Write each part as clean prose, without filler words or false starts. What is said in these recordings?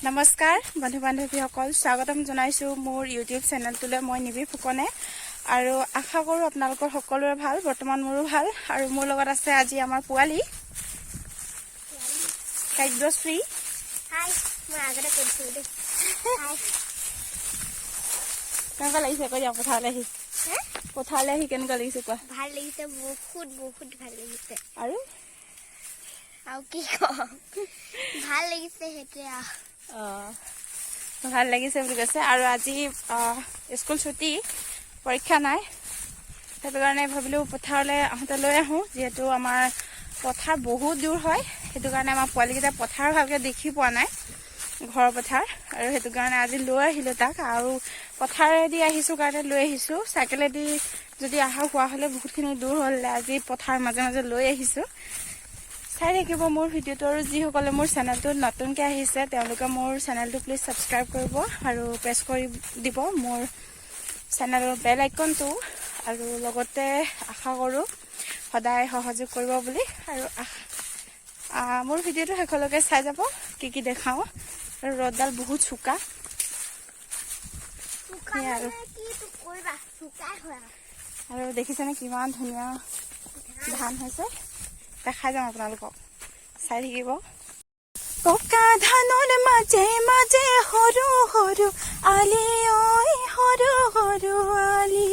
নমস্কাৰ বন্ধু বান্ধৱীসকল স্বাগতম জনাইছো মোৰ ইউটিউব চেনেলটোলৈ মই নিবি ফুকনে আৰু আশা কৰো আপোনালোকৰ সকলোৰে ভাল বৰ্তমান মোৰো ভাল আৰু মোৰ লগত আছে আজি আমাৰ পোৱালি কাইদ্ৰশ্ৰী হাই মই আগতে কৈছো দে হাই কেনেকুৱা লাগিছে কৈ দিয়া পথাৰলৈ আহি কেনেকুৱা লাগিছে কোৱা ভাল লাগিছে বহুত ভাল লাগিছে আৰু কি কম ভাল লাগিছে হেতিয়া ভাল লাগিছে বুলি কৈছে আৰু আজি স্কুল ছুটি পৰীক্ষা নাই সেইটো কাৰণে ভাবিলো পথাৰলৈ আহোঁতে লৈ আহোঁ যিহেতু আমাৰ পথাৰ বহুত দূৰ হয় সেইটো কাৰণে আমাৰ পোৱালিকেইটা পথাৰ ভালকৈ দেখি পোৱা নাই ঘৰৰ পথাৰ আৰু সেইটো কাৰণে আজি লৈ আহিলোঁ তাক আৰু পথাৰেদি আহিছোঁ কাৰণে লৈ আহিছোঁ চাইকেলেদি যদি অহা হোৱা হ'লে বহুতখিনি দূৰ হ'ল আজি পথাৰ মাজে মাজে লৈ আহিছোঁ চাই থাকিব মোৰ ভিডিঅ'টো আৰু যিসকলে মোৰ চেনেলটোত নতুনকৈ আহিছে তেওঁলোকে মোৰ চেনেলটো প্লিজ ছাবস্ক্ৰাইব কৰিব আৰু প্ৰেছ কৰি দিব মোৰ চেনেলৰ বেল আইকনটো আৰু লগতে আশা কৰোঁ সদায় সহযোগ কৰিব বুলি আৰু মোৰ ভিডিঅ'টো শেষলৈকে চাই যাব কি দেখাওঁ আৰু ৰ'দডাল বহুত চোকা আৰু দেখিছেনে কিমান ধুনীয়া ধান হৈছে দেখাই যাম আপোনালোকক চাই থাকিব পকা ধানৰ মাজে মাজে সৰু সৰু আলি ঐ সৰু সৰু আলি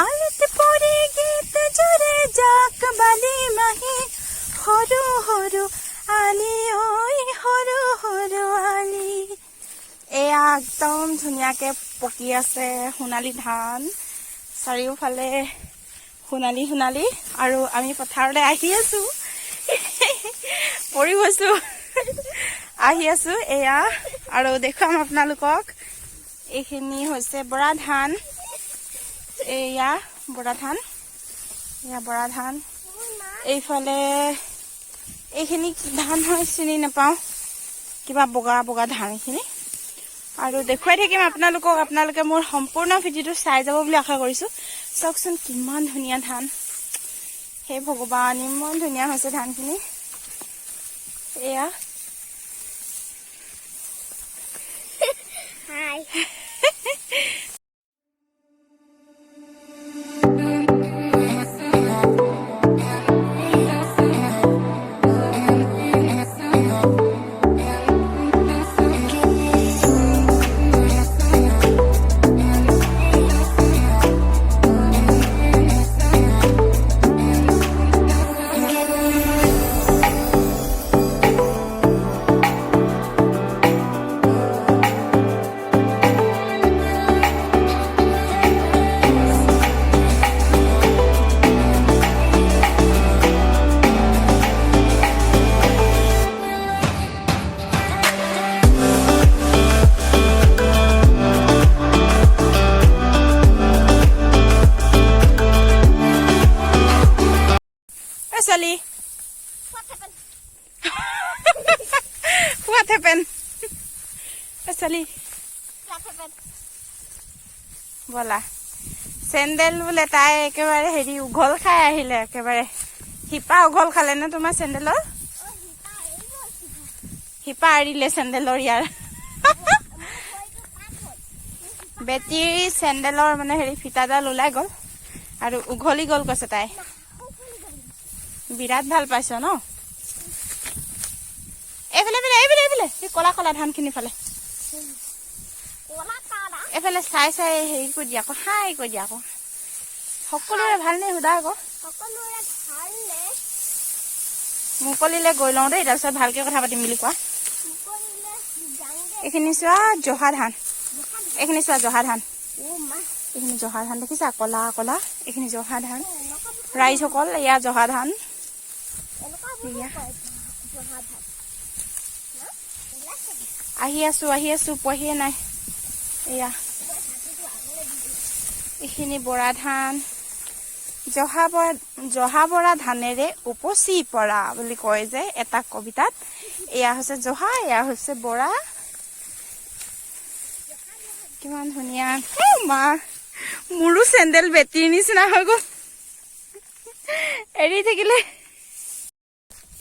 আলিত পৰি গীত জোৰে জাক বালি মাহি সৰু সৰু আলি ঐ সৰু সৰু আলি এয়া একদম ধুনীয়াকে পকি আছে সোণালী ধান চাৰিওফালে সোণালী আৰু আমি পথাৰলৈ আহি আছো পৰি গৈছো আহি আছো এয়া আৰু দেখুৱাম আপোনালোকক এইখিনি হৈছে বৰা ধান এয়া বৰা ধান এইফালে এইখিনি ধান হয় চিনি নাপাওঁ কিবা বগা ধান এইখিনি আৰু দেখুৱাই থাকিম আপোনালোকে মোৰ সম্পূৰ্ণ ভিডিঅ'টো চাই যাব বুলি আশা কৰিছো চাওকচোন কিমান ধুনীয়া ধান হে ভগৱান ইমান ধুনীয়া হৈছে ধানখিনি এয়া হাই Sally, what happened? Sally, bola. Sandal bole tae ekebare heri ughol khai ahile ekebare hipa ughol khale na tomar sandalor hipa arile sandalor yar beti sandalor mane heri fita dal ulai gol aru ugholi gol kose tae বিৰাট ভাল পাইছ ন এইফালে এই কলা ধান খিনি ফালে এইফালে চাই হেৰি কৰি দিয়া আকৌ হাই কৰি দিয়া আকৌ সকলোৰে ভাল নে সুধা আকৌ মুকলিলে গৈ লওঁ দেই তাৰপিছত ভালকে কথা পাতিম বুলি কোৱা এইখিনি চোৱা জহা ধান এইখিনি জহা ধান দেখিছা কলা এইখিনি জহা ধান ৰাইজসকল এয়া জহা ধান আহি আছো পঢ়িয়ে নাই এয়া এইখিনি বৰা ধান জহা বৰা ধানেৰে উপচি পৰা বুলি কয় যে এটা কবিতাত এয়া হৈছে জহা এয়া হৈছে বৰা কিমান ধুনীয়া মা মোৰো চেণ্ডেল বেটিৰ নিচিনা হৈ গ'ল এৰি থাকিলে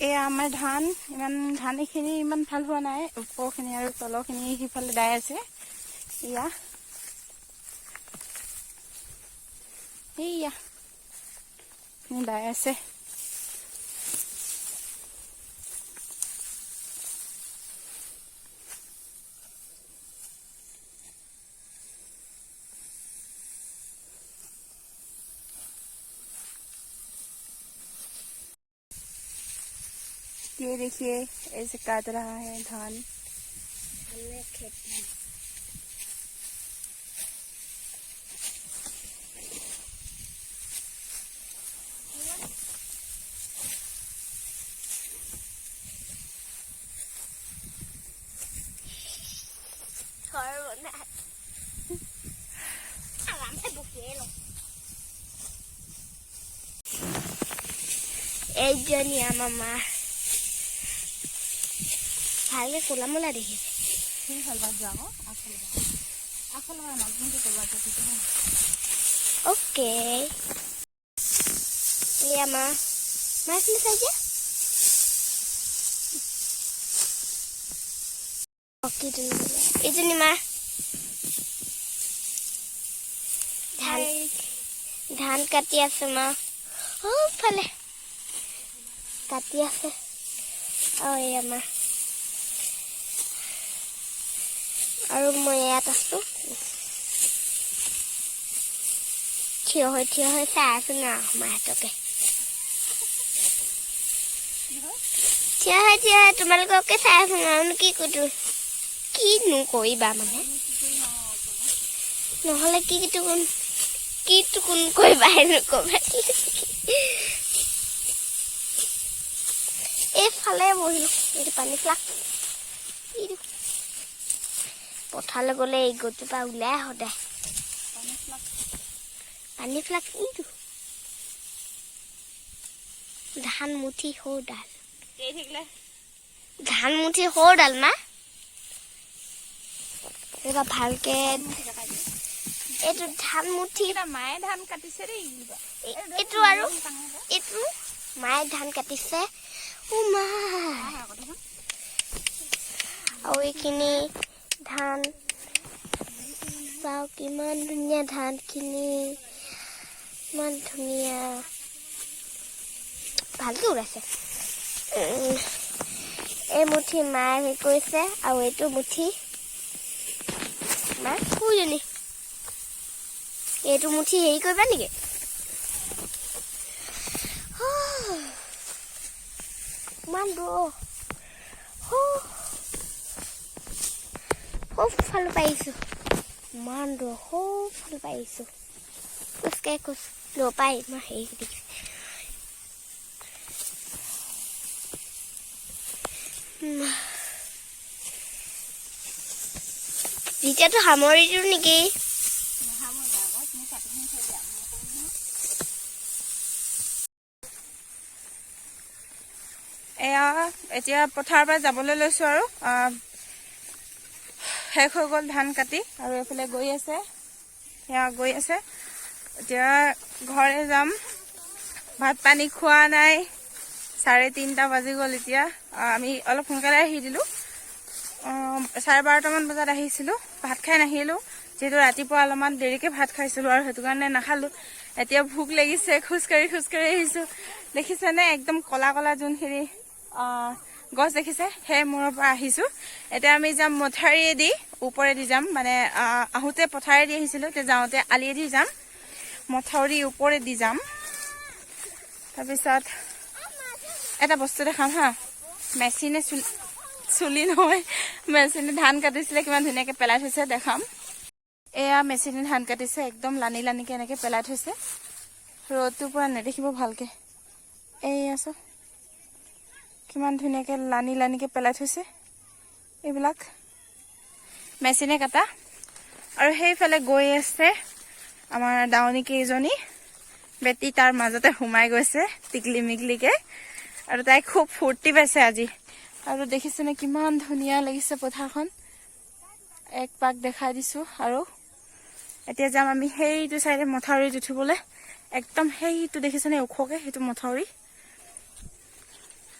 এয়া আমাৰ ধান ধান এইখিনি ইমান ভাল হোৱা নাই ওপৰখিনি আৰু তলৰখিনি সিফালে দাই আছে এয়া দাই আছে ये देखिए ऐसे काट रहा है धान खेती এইজনী আমাৰ মা ভালকে কোলা মোলা দেখিছে ওকে এই আমাৰ মাছলি চাইছে এইজনী মা ধান কাটি আছে মা ফালে কাটি আছে আৰু এই আমাৰ আৰু মই ইয়াত আছো থিয় হৈ চাই আছো না মাহঁতকে থিয় হৈ তোমালোককে চাই আছো আৰু কিনো কৰিবা মানে নহ'লে কি টুকুন কৰিবা নকবা এইফালে বহিলো এইটো পানী ফ্লাক পথাৰলৈ গ'লে এই গছটোৰ পৰা ওলাই সদায় পানী ফ্লাক এইটো ধান মুঠি সৰু ডাল মা এইবাৰ ভালকে এইটো ধান মুঠি মায়ে ধান কাটিছে দেই এইটো আৰু এইটো মায়ে ধান কাটিছে মা আৰু এইখিনি ধান চাও কিমান ধুনীয়া ধানখিনি ইমান ধুনীয়া ভালকে ওলাইছে এই মুঠি মায়ে হেৰি কৰিছে আৰু এইটো মুঠি মা শুইজনী এইটো মুঠি হেৰি কৰিবা নেকি ইমান দূৰ ফাল পাইছো ইমান দূৰ ফাল পাইছো খোজ নপাই মই হেৰি দেখিছো ভিডিঅ'টো সামৰি দিওঁ নেকি এয়া এতিয়া পথাৰৰ পৰা যাবলৈ লৈছো আৰু শেষ হৈ গ'ল ধান কাটি আৰু এইফালে গৈ আছে এতিয়া ঘৰে যাম ভাত পানী খোৱা নাই 3:30 বাজি গ'ল এতিয়া আমি অলপ সোনকালে আহি দিলো 12:30মান বজাত আহিছিলো ভাত খাই নাহিলো যেহেতু ৰাতিপুৱা অলপমান দেৰিকে ভাত খাইছিলো আৰু সেইটো কাৰণে নাখালো এতিয়া ভোক লাগিছে খোজকাঢ়ি আহিছো দেখিছেনে একদম কলা কলা যোনখিনি গছ দেখিছে সেই মূৰৰ পৰা আহিছো এতিয়া আমি যাম মথাৰিয়েদি ওপৰেদি যাম মানে আহোতে পথাৰেদি আহিছিলো তে যাওঁতে আলিয়েদি যাম মথাউৰি ওপৰেদি যাম তাৰপিছত এটা বস্তু দেখাম হা মেচিনে চুলি নহয় মেচিনে ধান কাটিছিলে কিমান ধুনীয়াকে পেলাই থৈছে দেখাম এয়া মেচিনে ধান কাটিছে একদম লানিকে এনেকে পেলাই থৈছে ৰ'দটোৰ পৰা নেদেখিব ভালকে এই আছো কিমান ধুনীয়াকে লানিকে পেলাই থৈছে এইবিলাক মেচিনে কাটা আৰু সেইফালে গৈ আছে আমাৰ দাৱনী কেইজনী বেটি তাৰ মাজতে সোমাই গৈছে টিকলি মিকলিকে আৰু তাই খুব ফূৰ্তি পাইছে আজি আৰু দেখিছেনে কিমান ধুনীয়া লাগিছে পথাৰখন এক পাক দেখাই দিছো আৰু এতিয়া যাম আমি সেইটো চাইডে মথাউৰিত উঠিবলৈ একদম সেইটো দেখিছেনে ওখকে সেইটো মথাউৰি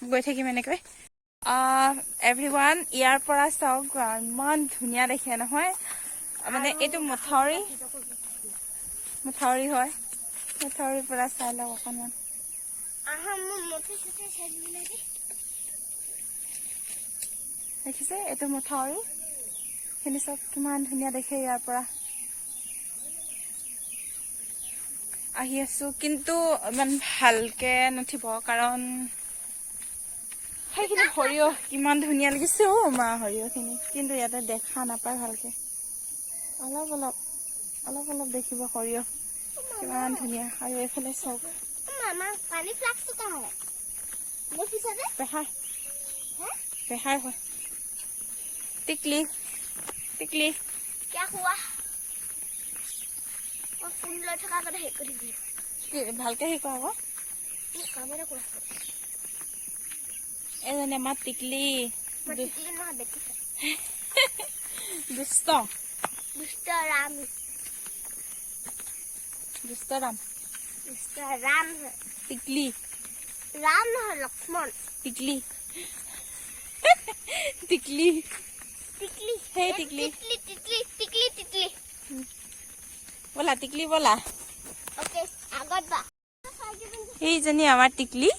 গৈ থাকিম এনেকৈ এভৰিৱান ইয়াৰ পৰা চাওক ইমান ধুনীয়া দেখে নহয় মানে এইটো মথাউৰি হয় মথাউৰিৰ পৰা চাই লওক অকণমান দেখিছে এইটো মথাউৰি খিনি চব কিমান ধুনীয়া দেখে ইয়াৰ পৰা আহি আছো কিন্তু ইমান ভালকে নুঠিব কাৰণ সেইখিনি সৰিয়হ কিমান ধুনীয়া লাগিছে মা সৰিয়হখিনি কিন্তু ইয়াতে দেখা নাপায় ভালকে অলপ অলপ দেখিব সৰিয়হ কিমান ধুনীয়া আৰু এইফালে চাওক পেহাৰ হয় টিকলি ভালকে শিকোৱা আকৌ এজনী আমাৰ টিকলি দুষ্ট ৰাম টিকলি राम নহয় লক্ষ্মণ টিকলি hey টিকলি বলা টিকলি বলা ওকে আগত বা এইজনী আমাৰ টিকলি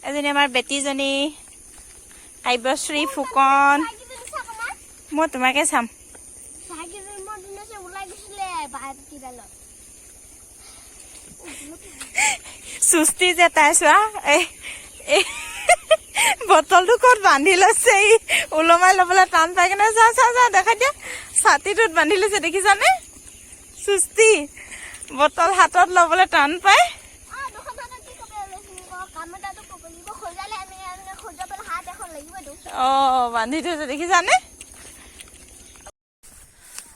এজনী আমাৰ বেটিজনী কাব্যশ্ৰী ফুকন মই তোমাকে চাম সুস্তি যে তাই চোৱা বটলটো ক'ত বান্ধি লৈছে ওলমাই ল'বলৈ টান পাই কেনে চা দেখাই দিয়া ছাতিটোত বান্ধি লৈছে দেখিছানে সুস্তি বটল হাতত ল'বলৈ টান পায় বান্ধি থৈছে দেখিছানে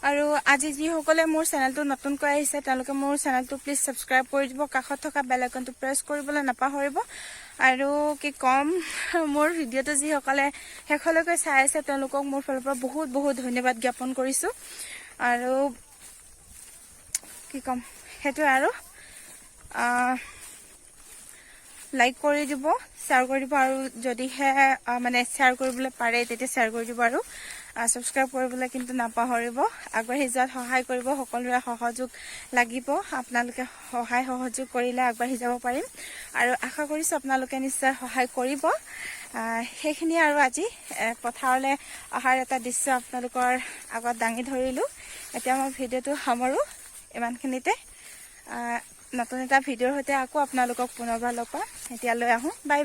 আৰু আজি যিসকলে মোৰ চেনেলটো নতুনকৈ আহিছে তেওঁলোকে মোৰ চেনেলটো প্লিজ ছাবস্ক্ৰাইব কৰি দিব কাষত থকা বেল আইকনটো প্ৰেছ কৰিবলৈ নাপাহৰিব আৰু কি কম মোৰ ভিডিঅ'টো যিসকলে শেষলৈকে চাই আছে তেওঁলোকক মোৰ ফালৰ পৰা বহুত ধন্যবাদ জ্ঞাপন কৰিছোঁ আৰু কি কম সেইটো আৰু লাইক কৰি দিব শ্বেয়াৰ কৰি দিব আৰু যদিহে মানে শ্বেয়াৰ কৰিবলৈ পাৰে তেতিয়া শ্বেয়াৰ কৰি দিব আৰু সাবস্ক্ৰাইব কৰিবলৈ কিন্তু নাপাহৰিব আগবাঢ়ি যোৱাত সহায় কৰিব সকলোৰে সহযোগ লাগিব আপোনালোকে সহায় সহযোগ কৰিলে আগবাঢ়ি যাব পাৰিম আৰু আশা কৰিছোঁ আপোনালোকে নিশ্চয় সহায় কৰিব সেইখিনি আৰু আজি পথাৰলৈ অহাৰ এটা দৃশ্য আপোনালোকৰ আগত দাঙি ধৰিলোঁ এতিয়া মই ভিডিঅ'টো সামৰোঁ ইমানখিনিতে নতুন এটা ভিডিঅ'ৰ সৈতে আকৌ আপোনালোকক পুনৰবাৰ লগ পাম এতিয়ালৈ আহোঁ বাই